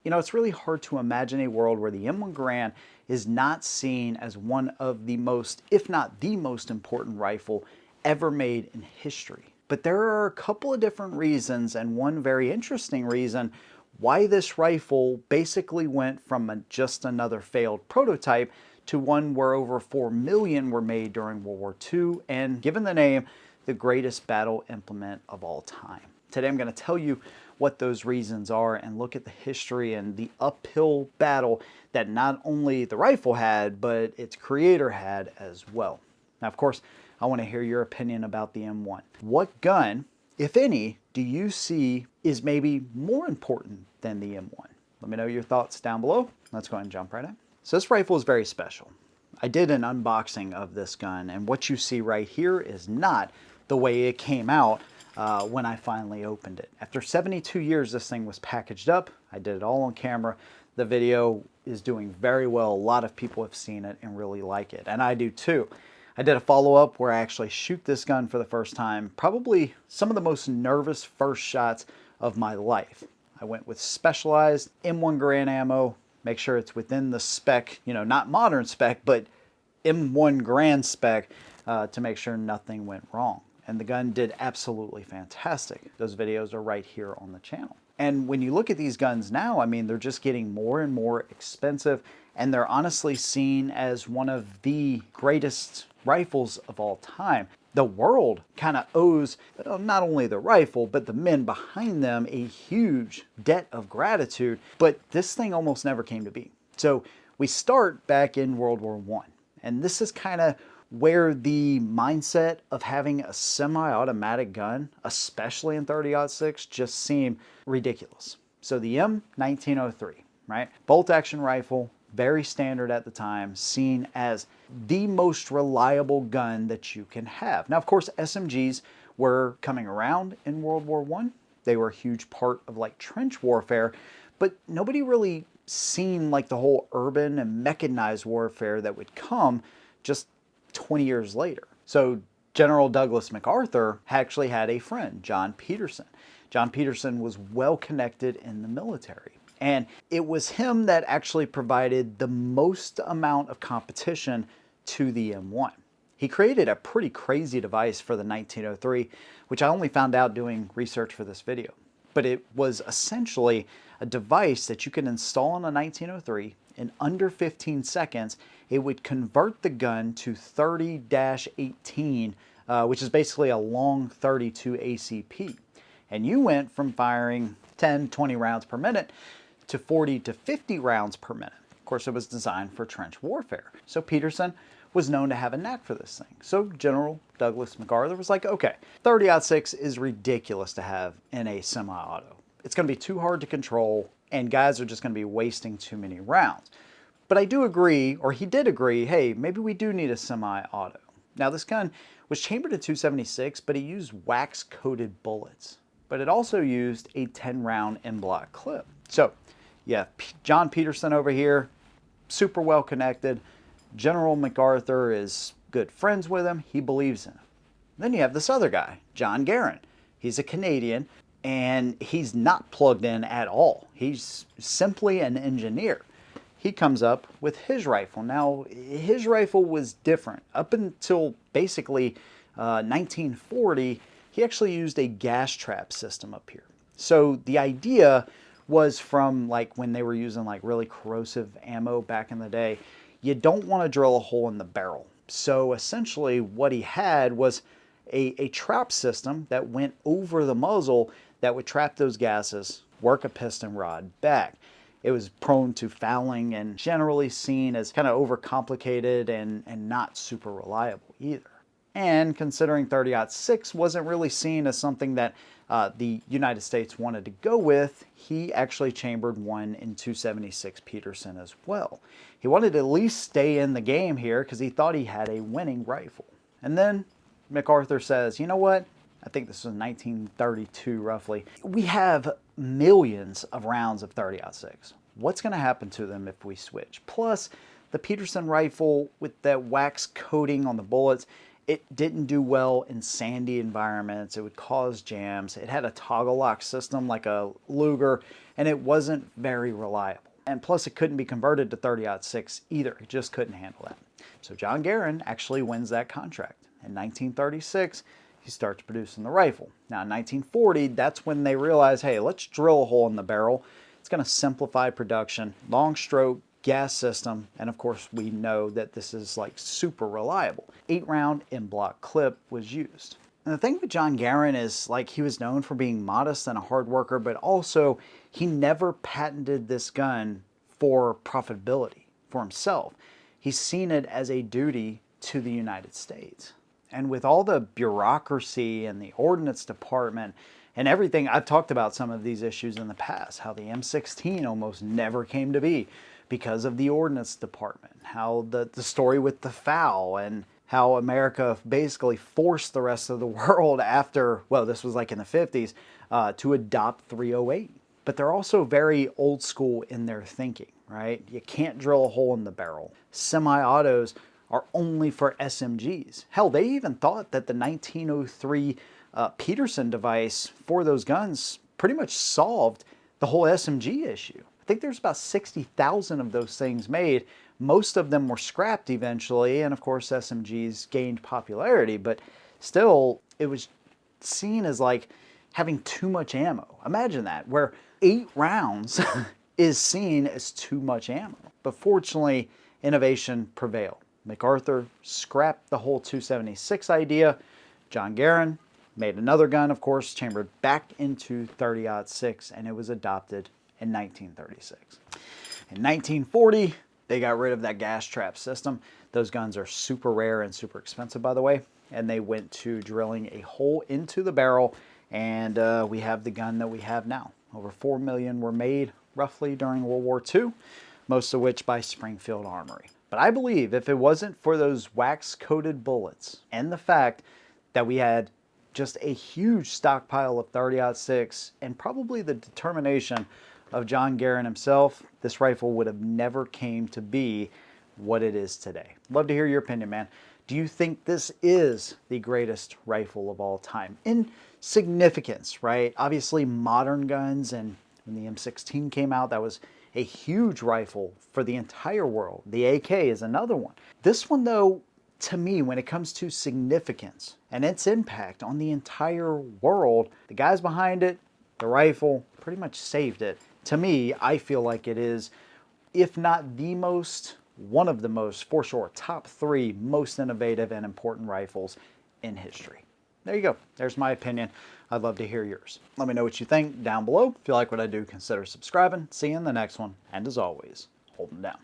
You know, it's really hard to imagine a world where the M1 Garand is not seen as one of the most, if not the most important rifle ever made in history. But there are a couple of different reasons, and one very interesting reason why this rifle basically went from just another failed prototype to one where over 4 million were made during World War II, and given the name, the greatest battle implement of all time. Today I'm going to tell you what those reasons are and look at the history and the uphill battle that not only the rifle had, but its creator had as well. Now, of course, I want to hear your opinion about the M1. What gun, if any, do you see is maybe more important than the M1? Let me know your thoughts down below. Let's go ahead and jump right in. So this rifle is very special. I did an unboxing of this gun, and what you see right here is not the way it came out when I finally opened it. After 72 years, this thing was packaged up. I did it all on camera. The video is doing very well. A lot of people have seen it and really like it, and I do too. I did a follow-up where I actually shoot this gun for the first time, probably some of the most nervous first shots of my life. I went with specialized M1 Garand ammo, make sure it's within the spec, you know, not modern spec, but M1 Garand spec to make sure nothing went wrong. And the gun did absolutely fantastic. Those videos are right here on the channel. And when you look at these guns now, I mean, they're just getting more and more expensive, and they're honestly seen as one of the greatest rifles of all time. The world kind of owes not only the rifle, but the men behind them a huge debt of gratitude, but this thing almost never came to be. So we start back in World War I, and this is kind of where the mindset of having a semi-automatic gun, especially in 30-06, just seemed ridiculous. So the M1903, right? Bolt action rifle, very standard at the time, seen as the most reliable gun that you can have. Now, of course, SMGs were coming around in World War I. They were a huge part of like trench warfare, but nobody really seen like the whole urban and mechanized warfare that would come just 20 years later. So General Douglas MacArthur actually had a friend, John Peterson. John Peterson was well connected in the military. And it was him that actually provided the most amount of competition to the M1. He created a pretty crazy device for the 1903, which I only found out doing research for this video. But it was essentially a device that you could install on a 1903 in under 15 seconds. It would convert the gun to 30-18, which is basically a long 32 ACP. And you went from firing 10, 20 rounds per minute to 40 to 50 rounds per minute. Of course, it was designed for trench warfare. So Peterson was known to have a knack for this thing. So General Douglas MacArthur was like, okay, 30-06 is ridiculous to have in a semi-auto. It's going to be too hard to control, and guys are just going to be wasting too many rounds. But I do agree, or he did agree, hey, maybe we do need a semi-auto. Now, this gun was chambered at 276, but it used wax-coated bullets. But it also used a 10-round en-bloc clip. So, yeah, John Peterson over here, super well connected. General MacArthur is good friends with him. He believes in him. Then you have this other guy, John Garand. He's a Canadian, and he's not plugged in at all. He's simply an engineer. He comes up with his rifle. Now, his rifle was different. Up until basically 1940, he actually used a gas trap system up here. So the idea was from like when they were using like really corrosive ammo back in the day, you don't want to drill a hole in the barrel. So essentially what he had was a trap system that went over the muzzle that would trap those gases, work a piston rod back. It was prone to fouling and generally seen as kind of overcomplicated and not super reliable either. And considering 30-06 wasn't really seen as something that the United States wanted to go with, he actually chambered one in 276 Peterson as well. He wanted to at least stay in the game here because he thought he had a winning rifle. And then MacArthur says, you know what? I think this was 1932 roughly. We have millions of rounds of 30-06. What's going to happen to them if we switch? Plus, the Peterson rifle with that wax coating on the bullets, It didn't do well in sandy environments. It would cause jams. It had a toggle lock system like a Luger, and it wasn't very reliable. And plus, it couldn't be converted to 30-06 either. It just couldn't handle that. So John Garand actually wins that contract. In 1936, he starts producing the rifle. Now, in 1940, that's when they realize, hey, let's drill a hole in the barrel. It's going to simplify production, long stroke, gas system, and of course we know that this is like super reliable. 8-round in-block clip was used. And the thing with John Garand is, like, he was known for being modest and a hard worker, but also he never patented this gun for profitability for himself. He's seen it as a duty to the United States. And with all the bureaucracy and the Ordnance Department and everything, I've talked about some of these issues in the past, how the M16 almost never came to be because of the Ordnance Department, how the story with the FOW, and how America basically forced the rest of the world after, well, this was like in the 50s, to adopt 308. But they're also very old school in their thinking, right? You can't drill a hole in the barrel. Semi-autos are only for SMGs. Hell, they even thought that the 1903 Peterson device for those guns pretty much solved the whole SMG issue. I think there's about 60,000 of those things made. Most of them were scrapped eventually, and of course SMGs gained popularity, but still it was seen as like having too much ammo. Imagine that, where 8 rounds is seen as too much ammo. But fortunately, innovation prevailed. MacArthur scrapped the whole 276 idea. John Garand made another gun, of course, chambered back into 30-06, and it was adopted in 1936. In 1940, they got rid of that gas trap system. Those guns are super rare and super expensive, by the way, and they went to drilling a hole into the barrel, and we have the gun that we have now. Over 4 million were made roughly during World War II, most of which by Springfield Armory. But I believe if it wasn't for those wax-coated bullets and the fact that we had just a huge stockpile of 30-06 and probably the determination of John Garand himself, this rifle would have never came to be what it is today. Love to hear your opinion, man. Do you think this is the greatest rifle of all time? In significance, right? Obviously modern guns, and when the M16 came out, that was a huge rifle for the entire world. The AK is another one. This one, though, to me, when it comes to significance and its impact on the entire world, the guys behind it, the rifle, pretty much saved it. To me, I feel like it is, if not the most, one of the most, for sure, top 3 most innovative and important rifles in history. There you go. There's my opinion. I'd love to hear yours. Let me know what you think down below. If you like what I do, consider subscribing. See you in the next one. And as always, hold them down.